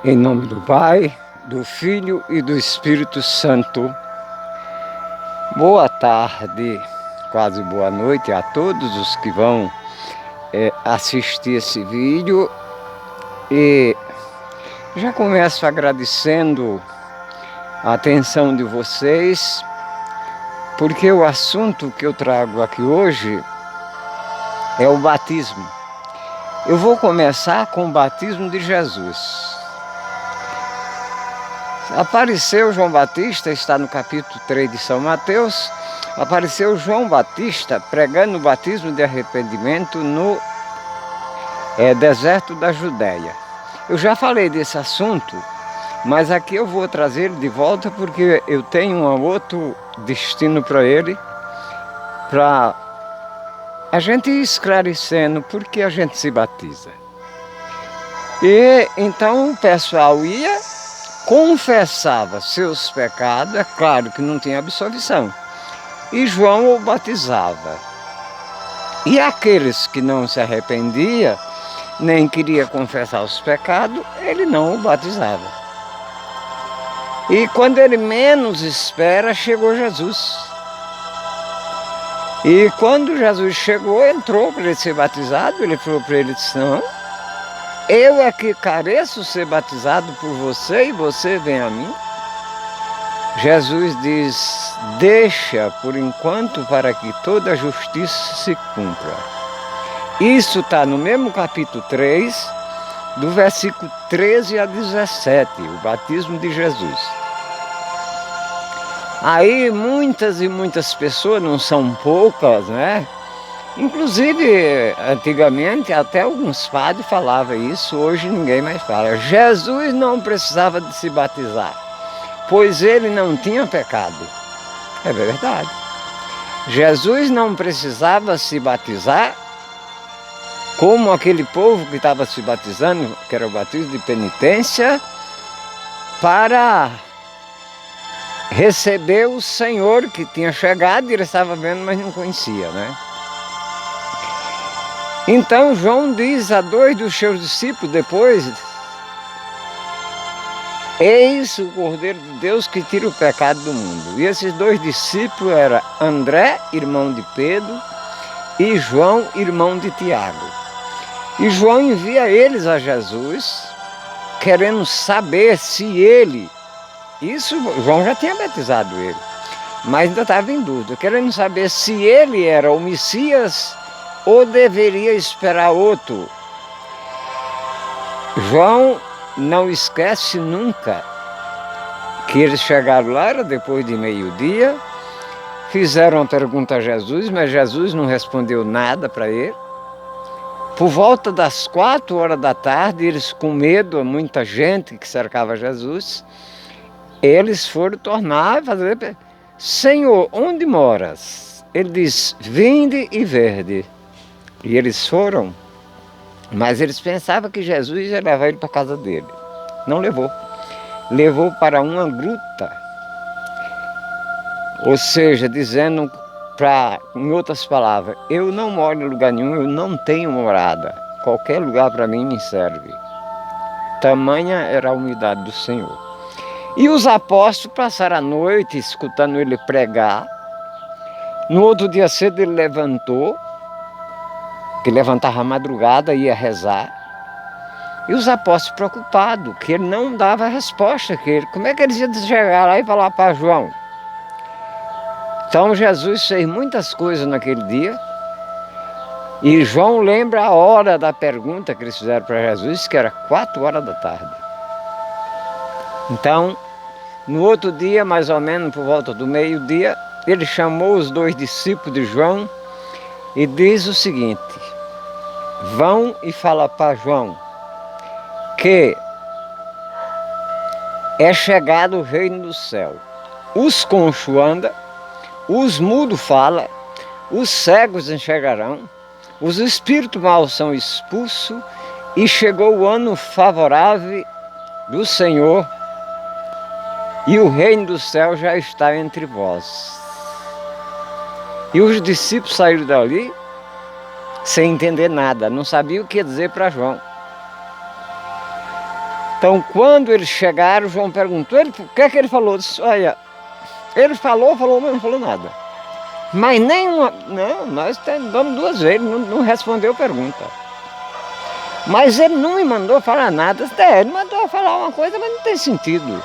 Em nome do Pai, do Filho e do Espírito Santo. Boa tarde, quase boa noite a todos os que vão assistir esse vídeo. E já começo agradecendo a atenção de vocês, porque o assunto que eu trago aqui hoje é o batismo. Eu vou começar com o batismo de Jesus. Apareceu João Batista, está no capítulo 3 de São Mateus, apareceu João Batista pregando o batismo de arrependimento no deserto da Judéia. Eu já falei desse assunto, mas aqui eu vou trazer ele de volta porque eu tenho um outro destino para ele, para a gente ir esclarecendo por que a gente se batiza. E então o pessoal ia, confessava seus pecados, é claro que não tinha absolvição, e João o batizava. E aqueles que não se arrependiam, nem queria confessar os pecados, ele não o batizava. E quando ele menos espera, chegou Jesus. E quando Jesus chegou, entrou para ele ser batizado, ele falou para ele, disse, não, eu é que careço ser batizado por você e você vem a mim? Jesus diz, deixa por enquanto para que toda a justiça se cumpra. Isso está no mesmo capítulo 3, do versículo 13 a 17, o batismo de Jesus. Aí muitas e muitas pessoas, não são poucas, né? Inclusive, antigamente, até alguns padres falavam isso, hoje ninguém mais fala. Jesus não precisava de se batizar, pois ele não tinha pecado. É verdade. Jesus não precisava se batizar, como aquele povo que estava se batizando, que era o batismo de penitência, para receber o Senhor que tinha chegado e ele estava vendo, mas não conhecia, né? Então João diz a dois dos seus discípulos depois, eis o Cordeiro de Deus que tira o pecado do mundo. E esses dois discípulos eram André, irmão de Pedro, e João, irmão de Tiago. E João envia eles a Jesus, querendo saber se ele, isso João já tinha batizado ele, mas ainda estava em dúvida, querendo saber se ele era o Messias ou deveria esperar outro. João não esquece nunca que eles chegaram lá, era depois de meio-dia, fizeram uma pergunta a Jesus, mas Jesus não respondeu nada para ele. Por volta das 4 horas da tarde, eles com medo, muita gente que cercava Jesus, eles foram tornar a fazer, Senhor, onde moras? Ele diz, vinde e verde. E eles foram, mas eles pensavam que Jesus ia levar ele para a casa dele. Não levou. Levou para uma gruta. Ou seja, dizendo, em outras palavras, eu não moro em lugar nenhum, eu não tenho morada. Qualquer lugar para mim me serve. Tamanha era a humildade do Senhor. E os apóstolos passaram a noite escutando ele pregar. No outro dia cedo ele levantou, que levantava a madrugada e ia rezar, e os apóstolos preocupados, que ele não dava a resposta, como é que eles iam chegar lá e falar para João? Então Jesus fez muitas coisas naquele dia, e João lembra a hora da pergunta que eles fizeram para Jesus, que era 4 horas da tarde. Então, no outro dia, mais ou menos por volta do meio-dia, ele chamou os dois discípulos de João e diz o seguinte, vão e fala para João que é chegado o reino do céu. Os coxos andam, os mudos falam, os cegos enxergarão, os espíritos maus são expulsos e chegou o ano favorável do Senhor e o reino do céu já está entre vós. E os discípulos saíram dali sem entender nada, não sabiam o que dizer para João. Então, quando eles chegaram, João perguntou, o que é que ele falou? Disse, olha, ele falou, mas não falou nada. Mas nenhuma, não, nós damos 2 vezes, não respondeu a pergunta. Mas ele não me mandou falar nada, ele mandou falar uma coisa, mas não tem sentido.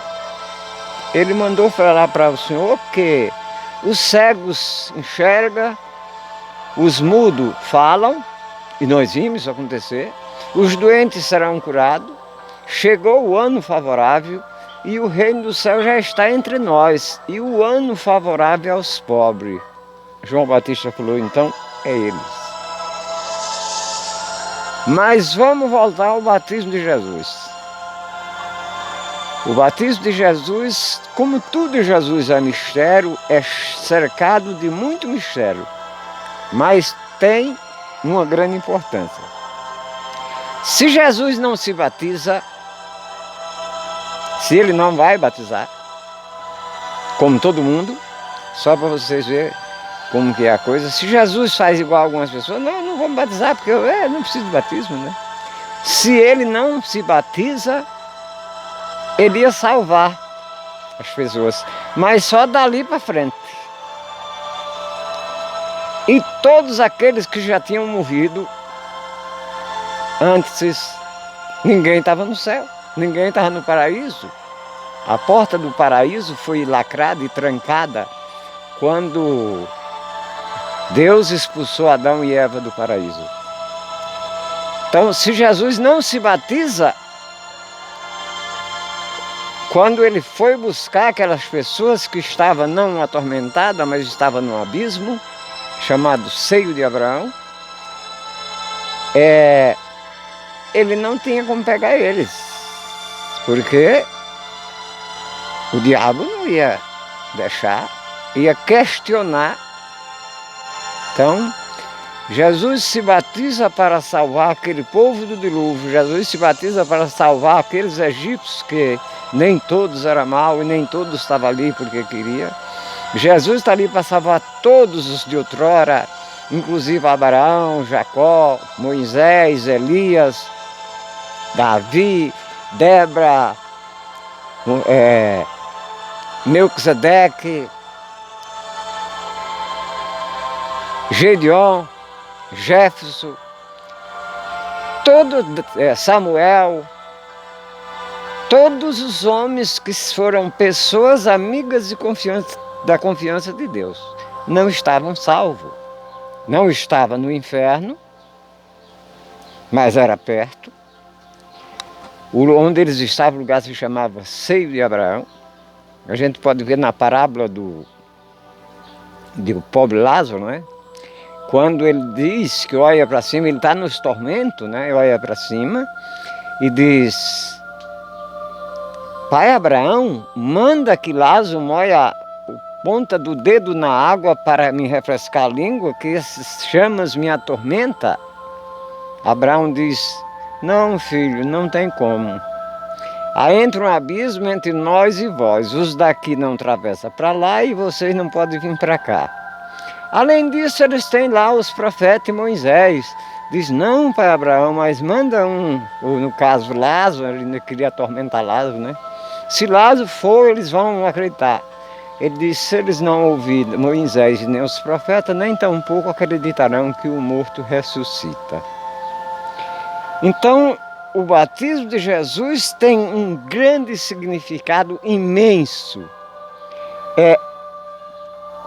Ele mandou falar para o Senhor que os cegos enxergam, os mudos falam, e nós vimos isso acontecer, os doentes serão curados, chegou o ano favorável e o reino do céu já está entre nós, e o ano favorável aos pobres. João Batista falou, então, é eles. Mas vamos voltar ao batismo de Jesus. O batismo de Jesus, como tudo em Jesus é mistério, é cercado de muito mistério, mas tem uma grande importância. Se Jesus não se batiza, se ele não vai batizar, como todo mundo, só para vocês verem como que é a coisa, se Jesus faz igual a algumas pessoas, não vou me batizar porque eu não preciso de batismo, né? Se ele não se batiza, ele ia salvar as pessoas, mas só dali para frente. E todos aqueles que já tinham morrido antes, ninguém estava no céu, ninguém estava no paraíso. A porta do paraíso foi lacrada e trancada quando Deus expulsou Adão e Eva do paraíso. Então, se Jesus não se batiza, quando ele foi buscar aquelas pessoas que estavam não atormentadas, mas estavam no abismo, chamado Seio de Abraão, ele não tinha como pegar eles, porque o diabo não ia deixar, ia questionar. Então, Jesus se batiza para salvar aquele povo do dilúvio, Jesus se batiza para salvar aqueles egípcios que nem todos eram maus e nem todos estavam ali porque queria. Jesus está ali para salvar todos os de outrora, inclusive Abraão, Jacó, Moisés, Elias, Davi, Débora, Melquisedeque, Gedeon, Jefferson, Samuel, todos os homens que foram pessoas amigas da confiança de Deus, não estavam salvos, não estavam no inferno, mas era perto. Onde eles estavam, o lugar se chamava Seio de Abraão. A gente pode ver na parábola do pobre Lázaro, né? Quando ele diz que olha para cima, ele está nos tormentos, né? Olha para cima e diz: Pai Abraão, manda que Lázaro molhe a ponta do dedo na água para me refrescar a língua, que essas chamas me atormentam. Abraão diz: não, filho, não tem como. Há entra um abismo entre nós e vós. Os daqui não atravessam para lá e vocês não podem vir para cá. Além disso, eles têm lá os profetas e Moisés. Diz, não, pai Abraão, mas manda ou no caso Lázaro, ele queria atormentar Lázaro, né? Se Lázaro for, eles vão acreditar. Ele diz, se eles não ouvirem Moisés e nem os profetas, nem tampouco acreditarão que o morto ressuscita. Então, o batismo de Jesus tem um grande significado imenso.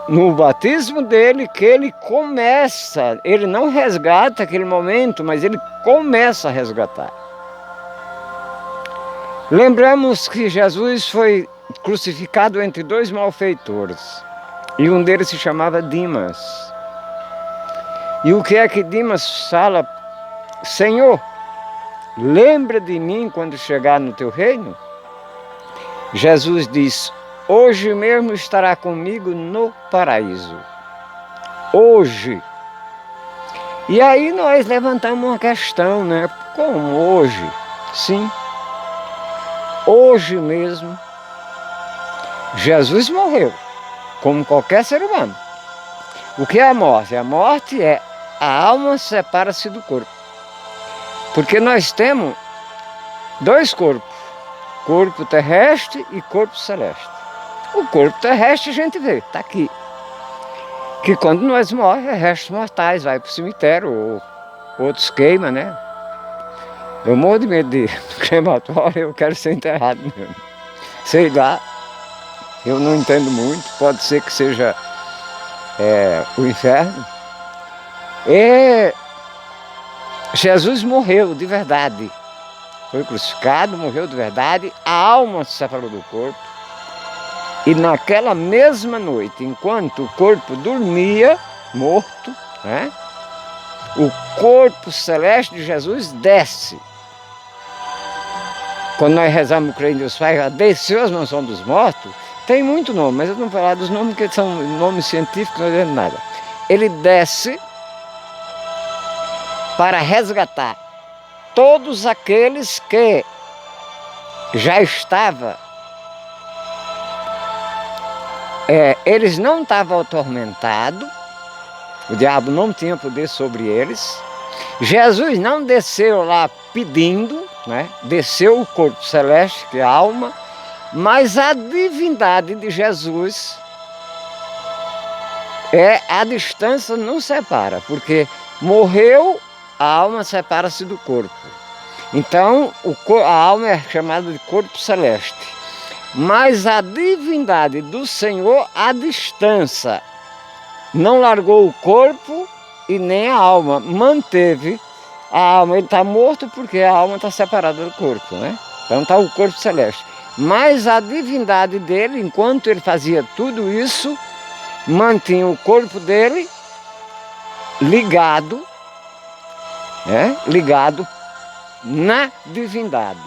No batismo dele que ele começa, ele não resgata aquele momento, mas ele começa a resgatar. Lembramos que Jesus foi crucificado entre 2 malfeitores, e um deles se chamava Dimas. E o que é que Dimas fala? Senhor, lembra de mim quando chegar no teu reino? Jesus diz, hoje mesmo estará comigo no paraíso. Hoje. E aí nós levantamos uma questão, né? Como hoje? Sim. Hoje mesmo. Jesus morreu, como qualquer ser humano. O que é a morte? A morte é a alma separa-se do corpo. Porque nós temos 2 corpos. corpo terrestre e corpo celeste. O corpo terrestre a gente vê, está aqui. Que quando nós morremos, é restos mortais, vai para o cemitério, ou outros queimam, né? Eu morro de medo de crematório, eu quero ser enterrado mesmo. Sei lá, eu não entendo muito, pode ser que seja o inferno. E Jesus morreu de verdade. Foi crucificado, morreu de verdade, a alma se separou do corpo. E naquela mesma noite, enquanto o corpo dormia, morto, né? O corpo celeste de Jesus desce. Quando nós rezamos o Creio em Deus Pai, desceu as mansões dos mortos, tem muito nome, mas eu não vou falar dos nomes, porque são nomes científicos, não dizendo nada. Ele desce para resgatar todos aqueles que já estavam, eles não estavam atormentados, o diabo não tinha poder sobre eles. Jesus não desceu lá pedindo, né? Desceu o corpo celeste, que é a alma, mas a divindade de Jesus, a distância não separa, porque morreu, a alma separa-se do corpo. Então a alma é chamada de corpo celeste. Mas a divindade do Senhor, à distância, não largou o corpo e nem a alma, manteve a alma. Ele está morto porque a alma está separada do corpo, né? Então está o corpo celeste. Mas a divindade dele, enquanto ele fazia tudo isso, mantinha o corpo dele ligado, né? Ligado na divindade.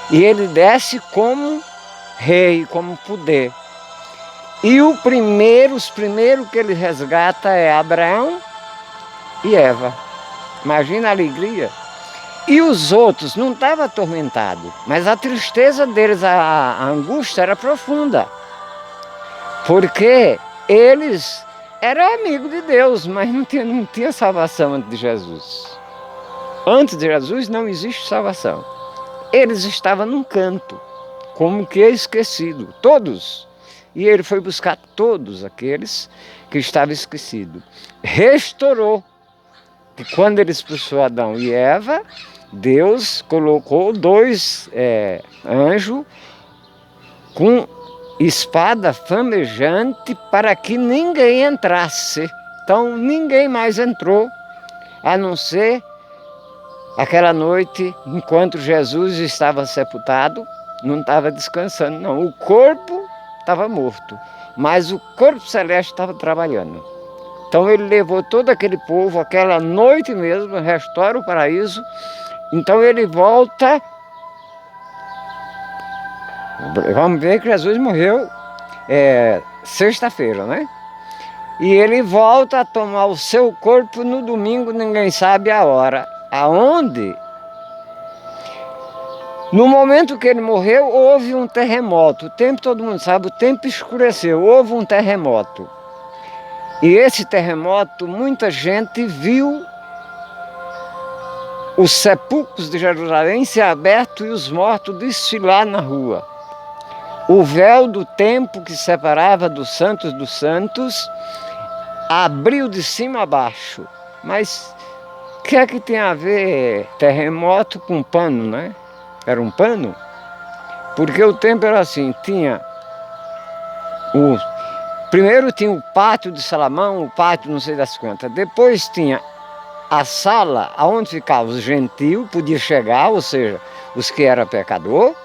E ele desce como rei, como poder. E os primeiros que ele resgata é Abraão e Eva. Imagina a alegria. E os outros não estavam atormentados, mas a tristeza deles, a angústia era profunda. Porque eles eram amigos de Deus, mas não tinha salvação antes de Jesus. Antes de Jesus não existe salvação. Eles estavam num canto, como que esquecido, todos. E ele foi buscar todos aqueles que estavam esquecidos. Restaurou. E quando ele expulsou Adão e Eva, Deus colocou dois anjos com espada flamejante para que ninguém entrasse. Então ninguém mais entrou, a não ser aquela noite, enquanto Jesus estava sepultado, não estava descansando, não. O corpo estava morto, mas o corpo celeste estava trabalhando. Então ele levou todo aquele povo, aquela noite mesmo, restaura o paraíso. Então ele volta. Vamos ver que Jesus morreu sexta-feira, né? E ele volta a tomar o seu corpo no domingo, ninguém sabe a hora. Aonde? No momento que ele morreu, houve um terremoto. O tempo, todo mundo sabe, o tempo escureceu, houve um terremoto. E esse terremoto, muita gente viu os sepulcros de Jerusalém se abertos e os mortos desfilar na rua. O véu do templo que separava dos santos abriu de cima a baixo. Mas o que é que tem a ver terremoto com pano, né? Era um pano? Porque o templo era assim, primeiro tinha o pátio de Salomão, o pátio não sei das quantas. Depois tinha a sala onde ficavam os gentios, podia chegar, ou seja, os que eram pecador,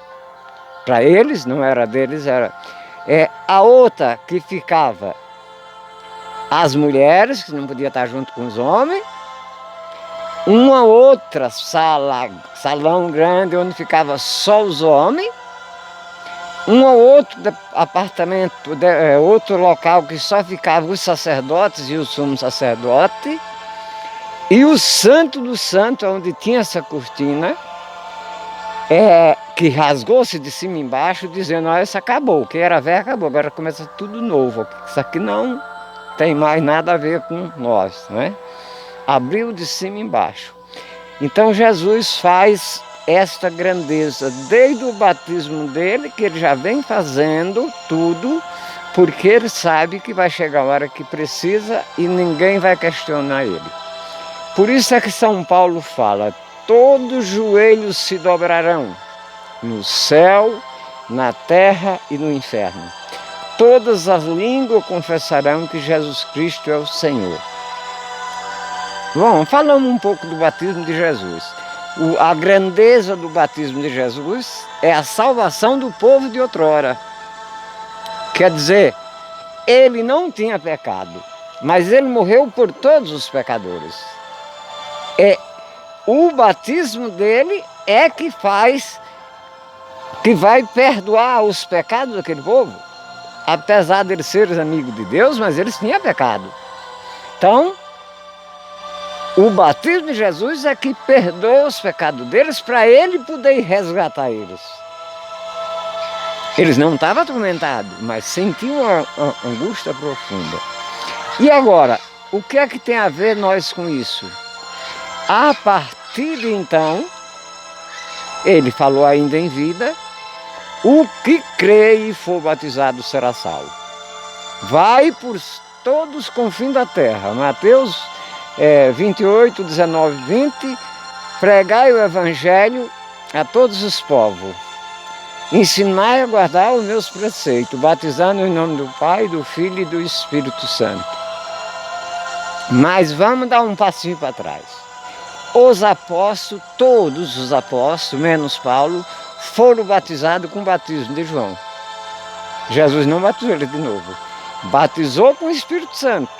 para eles, não era deles, era... a outra que ficava as mulheres, que não podia estar junto com os homens, uma outra salão grande onde ficava só os homens, um outro apartamento, outro local que só ficavam os sacerdotes e o sumo sacerdote, e o santo do santo, onde tinha essa cortina, que rasgou-se de cima embaixo, dizendo, olha, isso acabou, o que era velho acabou, agora começa tudo novo, isso aqui não tem mais nada a ver com nós, né? Abriu de cima embaixo. Então Jesus faz esta grandeza desde o batismo dele, que ele já vem fazendo tudo, porque ele sabe que vai chegar a hora que precisa e ninguém vai questionar ele. Por isso é que São Paulo fala: todos os joelhos se dobrarão, no céu, na terra e no inferno. Todas as línguas confessarão que Jesus Cristo é o Senhor. Bom, falamos um pouco do batismo de Jesus. A grandeza do batismo de Jesus é a salvação do povo de outrora. Quer dizer, ele não tinha pecado, mas ele morreu por todos os pecadores. O batismo dele é que vai perdoar os pecados daquele povo. Apesar de eles serem amigos de Deus, mas eles tinham pecado. Então, o batismo de Jesus é que perdoa os pecados deles para ele poder resgatar eles. Eles não estavam atormentados, mas sentiam uma angústia profunda. E agora, o que é que tem a ver nós com isso? A partir de então, ele falou ainda em vida: o que crê e for batizado será salvo. Vai por todos os confins da terra. Mateus 28, 19, 20. Pregai o evangelho a todos os povos. Ensinai a guardar os meus preceitos, batizando em nome do Pai, do Filho e do Espírito Santo. Mas vamos dar um passinho para trás. Os apóstolos, todos os apóstolos, menos Paulo, foram batizados com o batismo de João. Jesus não batizou ele de novo. Batizou com o Espírito Santo.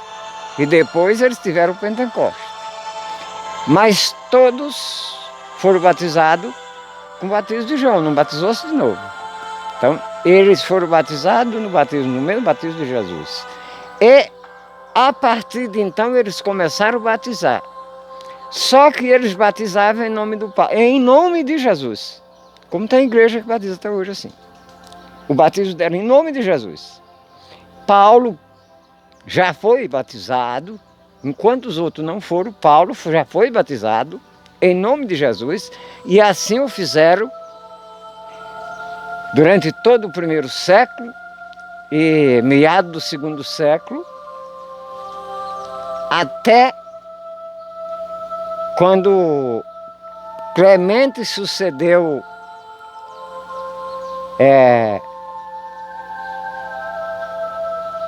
E depois eles tiveram o Pentecostes. Mas todos foram batizados com o batismo de João, não batizou-se de novo. Então, eles foram batizados no mesmo batismo de Jesus. E, a partir de então, eles começaram a batizar. Só que eles batizavam em nome do Pai, em nome de Jesus. Como tem igreja que batiza até hoje assim. O batismo dela em nome de Jesus. Paulo já foi batizado, enquanto os outros não foram, Paulo já foi batizado em nome de Jesus, e assim o fizeram durante todo o primeiro século e meado do segundo século, até quando Clemente sucedeu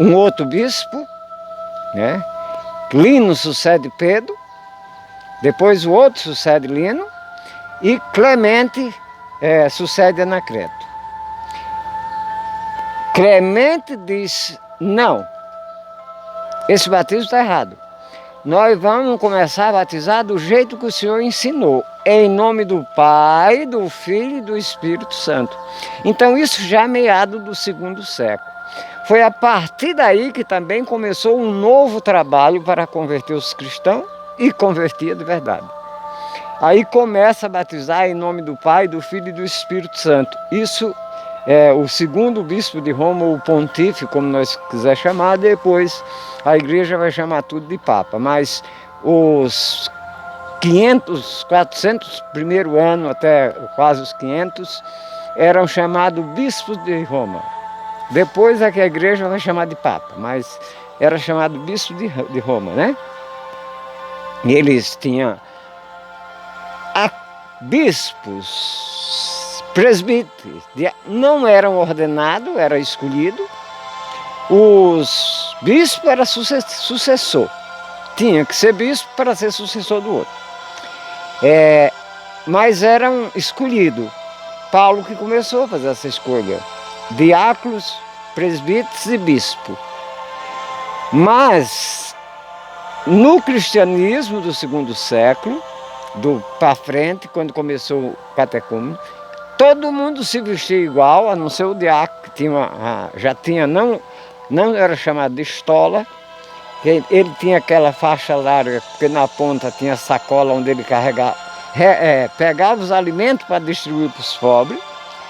um outro bispo, né? Lino sucede Pedro, depois o outro sucede Lino, e Clemente sucede Anacleto. Clemente diz: não, esse batismo está errado. Nós vamos começar a batizar do jeito que o Senhor ensinou, em nome do Pai, do Filho e do Espírito Santo. Então isso já é meado do segundo século. Foi a partir daí que também começou um novo trabalho para converter os cristãos, e convertia de verdade. Aí começa a batizar em nome do Pai, do Filho e do Espírito Santo. Isso é o segundo bispo de Roma, o pontífice, como nós quiser chamar. Depois a igreja vai chamar tudo de Papa. Mas os 400 primeiro ano, até quase os 500, eram chamados bispos de Roma. Depois é que a igreja vai chamar de Papa, mas era chamado bispo de Roma, né? E eles tinham bispos, presbíteros, não eram ordenados, era escolhido. Os bispos eram sucessor, tinha que ser bispo para ser sucessor do outro. Mas eram escolhidos. Paulo que começou a fazer essa escolha: diáconos, presbíteros e bispo. Mas no cristianismo do segundo século, para frente, quando começou o catecúmeno, todo mundo se vestia igual, a não ser o diácono, que já tinha, não era chamado de estola, ele tinha aquela faixa larga, porque na ponta tinha sacola onde ele pegava os alimentos para distribuir para os pobres.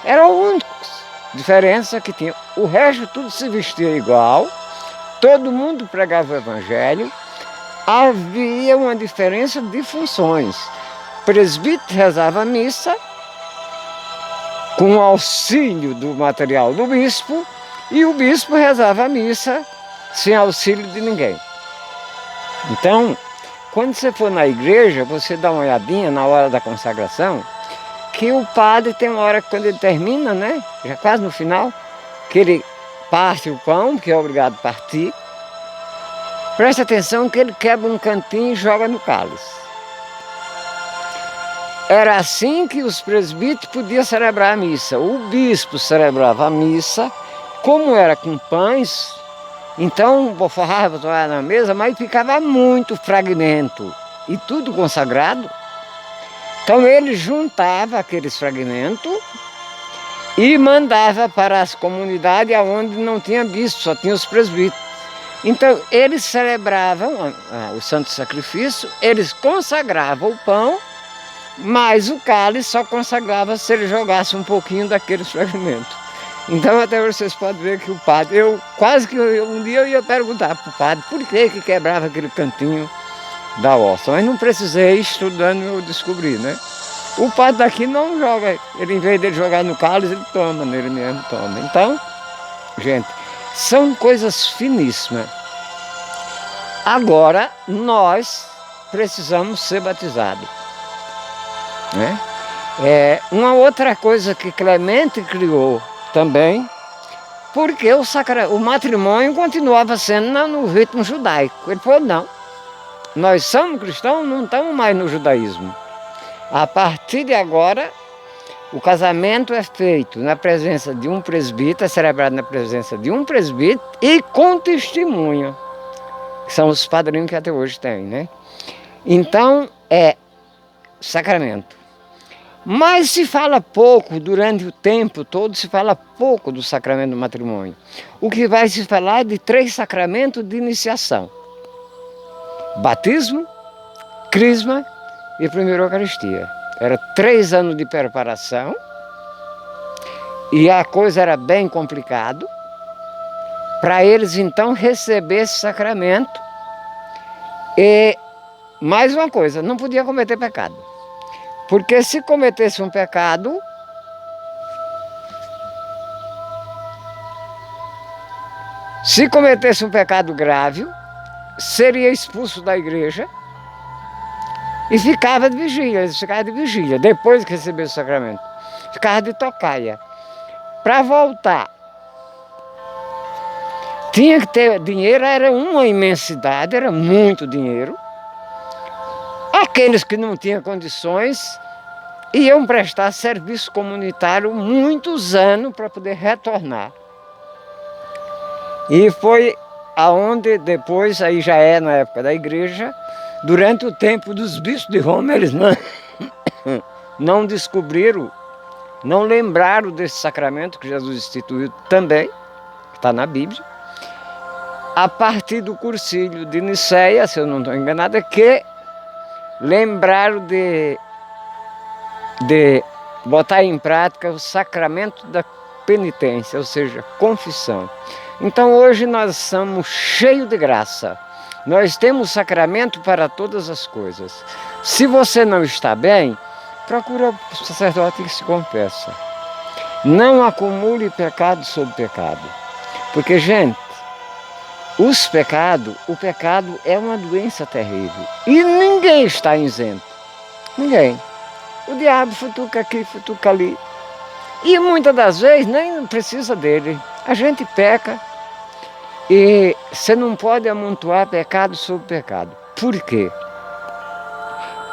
Era a única diferença que tinha. O resto tudo se vestia igual, todo mundo pregava o evangelho. Havia uma diferença de funções. O presbítero rezava a missa com o auxílio do material do bispo, e o bispo rezava a missa sem auxílio de ninguém. Então, quando você for na igreja, você dá uma olhadinha na hora da consagração, que o padre tem uma hora que quando ele termina, né, já quase no final, que ele parte o pão, que é obrigado a partir. Presta atenção que ele quebra um cantinho e joga no cálice. Era assim que os presbíteros podiam celebrar a missa. O bispo celebrava a missa, como era com pães, então forrava na mesa, mas ficava muito fragmento e tudo consagrado. Então ele juntava aqueles fragmentos e mandava para as comunidades onde não tinha bispo, só tinha os presbíteros. Então eles celebravam o santo sacrifício, eles consagravam o pão, mas o cálice só consagrava se ele jogasse um pouquinho daqueles fragmentos. Então até vocês podem ver que o padre, um dia eu ia perguntar para o padre por que quebrava aquele cantinho da hóstia, mas não precisei, estudando eu descobri, né? O padre daqui não joga, ele em vez de jogar no cálice, ele toma, nele mesmo toma. Então, gente, são coisas finíssimas. Agora, nós precisamos ser batizados, né? Uma outra coisa que Clemente criou também, porque o matrimônio continuava sendo no ritmo judaico. Ele falou, não, nós somos cristãos, não estamos mais no judaísmo. A partir de agora, o casamento é feito na presença de um presbítero, é celebrado na presença de um presbítero e com testemunha, que são os padrinhos que até hoje tem, né? Então, é sacramento. Mas se fala pouco, durante o tempo todo, se fala pouco do sacramento do matrimônio. O que vai se falar é de 3 sacramentos de iniciação: batismo, crisma e primeira Eucaristia. Era 3 anos de preparação e a coisa era bem complicada para eles então receber esse sacramento. E mais uma coisa, não podia cometer pecado, porque se cometesse um pecado, grave, seria expulso da igreja e ficava de vigília. Eles ficavam de vigília, depois que recebesse o sacramento. Ficava de tocaia. Para voltar, tinha que ter dinheiro, era uma imensidade, era muito dinheiro. Aqueles que não tinham condições iam prestar serviço comunitário muitos anos para poder retornar. E foi aonde depois, aí já é na época da igreja, durante o tempo dos bispos de Roma, eles não descobriram, não lembraram desse sacramento que Jesus instituiu também, que está na Bíblia, a partir do Concílio de Nicéia, se eu não estou enganado, é que lembraram de botar em prática o sacramento da penitência, ou seja, confissão. Então hoje nós somos cheios de graça. Nós temos sacramento para todas as coisas. Se você não está bem, procura o sacerdote que se confessa. Não acumule pecado sobre pecado. Porque, gente, o pecado é uma doença terrível. E ninguém está isento. Ninguém. O diabo futuca aqui, futuca ali. E muitas das vezes nem precisa dele. A gente peca. E você não pode amontoar pecado sobre pecado. Por quê?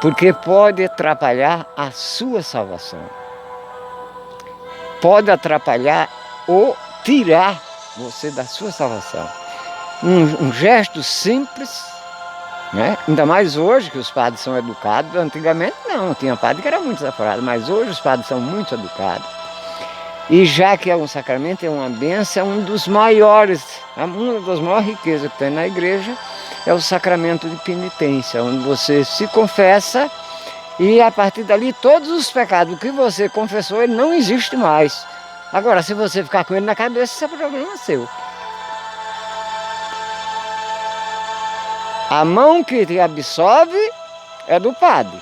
Porque pode atrapalhar a sua salvação. Pode atrapalhar ou tirar você da sua salvação. Um gesto simples, né? Ainda mais hoje que os padres são educados. Antigamente não, tinha padre que era muito desaforado, mas hoje os padres são muito educados. E já que é um sacramento, é uma bênção, é uma das maiores riquezas que tem na igreja, é o sacramento de penitência, onde você se confessa e a partir dali todos os pecados que você confessou, ele não existe mais. Agora, se você ficar com ele na cabeça, esse é problema seu. A mão que te absolve é do padre,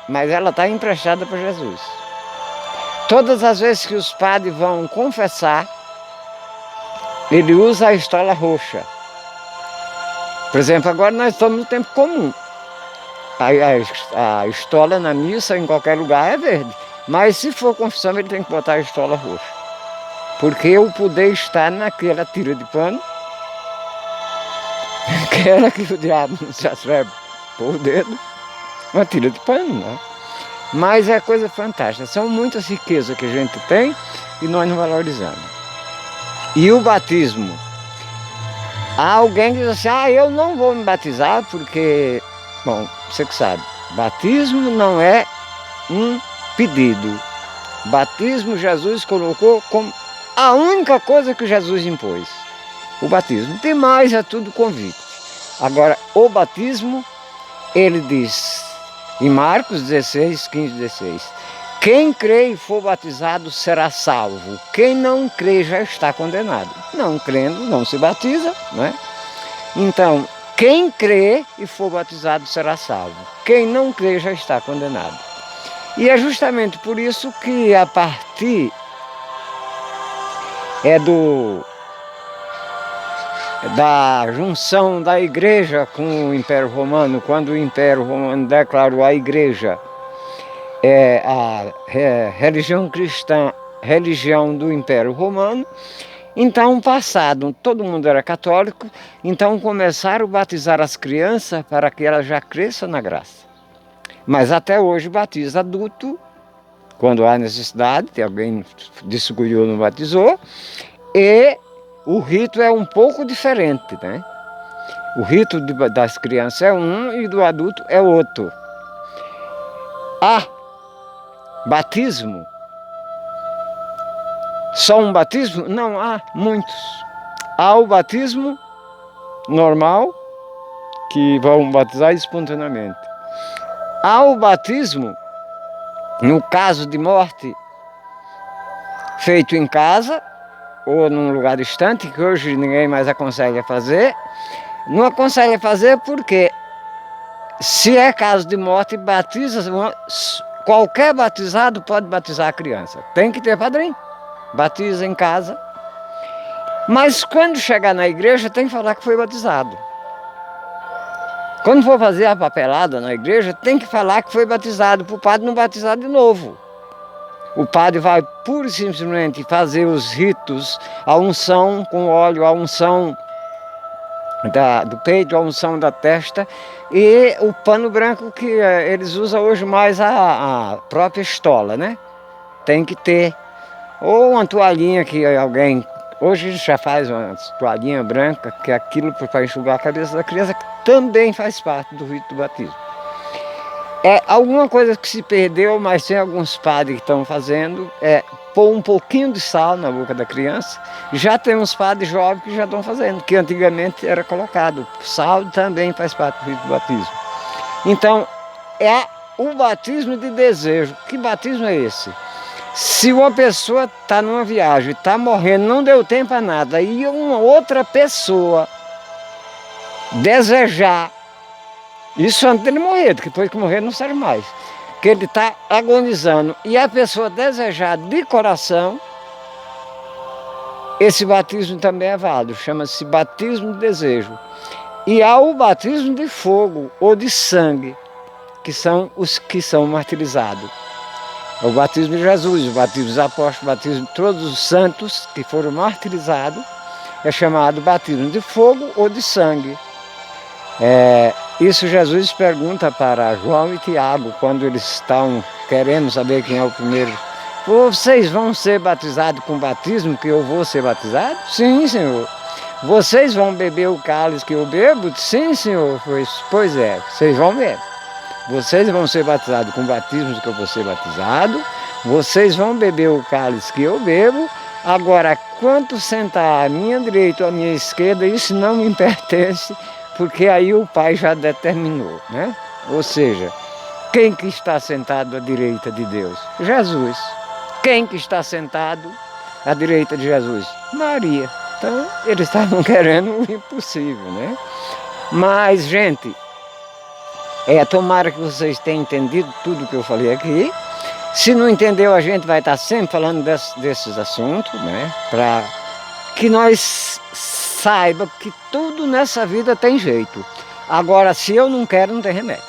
mas ela está emprestada para Jesus. Todas as vezes que os padres vão confessar, ele usa a estola roxa. Por exemplo, agora nós estamos no tempo comum. A estola na missa, em qualquer lugar, é verde. Mas se for confissão, ele tem que botar a estola roxa. Porque o poder está naquela tira de pano, aquela que o diabo não se atreve por o dedo, uma tira de pano, né? Mas é coisa fantástica. São muitas riquezas que a gente tem e nós não valorizamos. E o batismo. Há alguém que diz assim, eu não vou me batizar porque... Bom, você que sabe, batismo não é um pedido. Batismo Jesus colocou como a única coisa que Jesus impôs. O batismo. Demais é tudo convite. Agora, o batismo, ele diz em Marcos 16, 15, 16, quem crê e for batizado será salvo. Quem não crê já está condenado. Não crendo, não se batiza, né? Então, quem crê e for batizado será salvo. Quem não crê já está condenado. E é justamente por isso que a partir da junção da igreja com o Império Romano, quando o Império Romano declarou a igreja religião cristã, religião do Império Romano, então passado, todo mundo era católico, então começaram a batizar as crianças para que elas já cresçam na graça. Mas até hoje batiza adulto, quando há necessidade, tem alguém descuidou, não batizou, e o rito é um pouco diferente, né? O rito das crianças é um e do adulto é outro. Há batismo? Só um batismo? Não, há muitos. Há o batismo normal, que vão batizar espontaneamente. Há o batismo, no caso de morte, feito em casa, ou num lugar distante, que hoje ninguém mais aconselha fazer. Não aconselha fazer porque, se é caso de morte, qualquer batizado pode batizar a criança. Tem que ter padrinho. Batiza em casa. Mas quando chegar na igreja, tem que falar que foi batizado. Quando for fazer a papelada na igreja, tem que falar que foi batizado, para o padre não batizar de novo. O padre vai pura e simplesmente fazer os ritos, a unção com óleo, a unção do peito, a unção da testa e o pano branco que eles usam hoje mais a própria estola, né? Tem que ter. Ou uma toalhinha que alguém... Hoje já faz uma toalhinha branca, que é aquilo para enxugar a cabeça da criança, que também faz parte do rito do batismo. É alguma coisa que se perdeu, mas tem alguns padres que estão fazendo, pôr um pouquinho de sal na boca da criança. Já tem uns padres jovens que já estão fazendo, que antigamente era colocado. Sal também faz parte do rito do batismo. Então, é o batismo de desejo. Que batismo é esse? Se uma pessoa está numa viagem, está morrendo, não deu tempo a nada, e uma outra pessoa desejar, isso antes dele morrer, porque depois que morrer não serve mais, que ele está agonizando, e a pessoa desejar de coração, esse batismo também é válido, chama-se batismo de desejo. E há o batismo de fogo ou de sangue, que são os que são martirizados. O batismo de Jesus, o batismo dos apóstolos, o batismo de todos os santos que foram martirizados, é chamado batismo de fogo ou de sangue. Isso Jesus pergunta para João e Tiago, quando eles estão querendo saber quem é o primeiro. Vocês vão ser batizados com o batismo que eu vou ser batizado? Sim, Senhor. Vocês vão beber o cálice que eu bebo? Sim, Senhor. Pois é, vocês vão ver. Vocês vão ser batizados com o batismo que eu vou ser batizado, vocês vão beber o cálice que eu bebo, agora quanto sentar à minha direita ou à minha esquerda, isso não me pertence, porque aí o Pai já determinou, né? Ou seja, quem que está sentado à direita de Deus? Jesus. Quem que está sentado à direita de Jesus? Maria. Então, eles estavam querendo o impossível, né? Mas, gente... tomara que vocês tenham entendido tudo que eu falei aqui. Se não entendeu, a gente vai estar sempre falando desses assuntos, né? Para que nós saiba que tudo nessa vida tem jeito. Agora, se eu não quero, não tem remédio.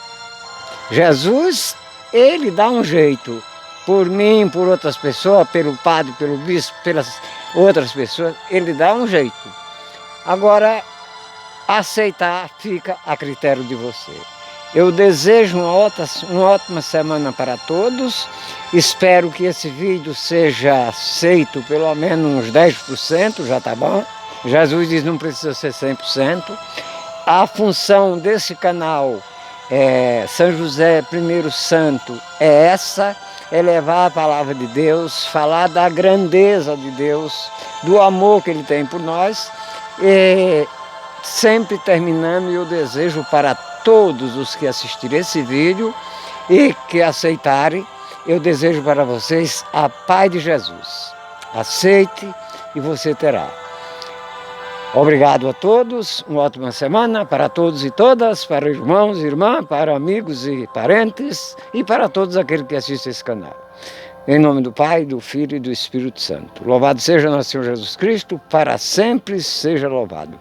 Jesus, ele dá um jeito por mim, por outras pessoas, pelo padre, pelo bispo, pelas outras pessoas, ele dá um jeito. Agora, aceitar fica a critério de você. Eu desejo uma ótima semana para todos. Espero que esse vídeo seja aceito pelo menos uns 10%, já está bom. Jesus diz que não precisa ser 100%. A função desse canal, São José I Santo, é essa, é levar a palavra de Deus, falar da grandeza de Deus, do amor que Ele tem por nós. Sempre terminando, eu desejo para todos os que assistirem esse vídeo e que aceitarem, eu desejo para vocês a paz de Jesus. Aceite e você terá. Obrigado a todos, uma ótima semana para todos e todas, para irmãos e irmãs, para amigos e parentes e para todos aqueles que assistem esse canal. Em nome do Pai, do Filho e do Espírito Santo. Louvado seja nosso Senhor Jesus Cristo, para sempre seja louvado.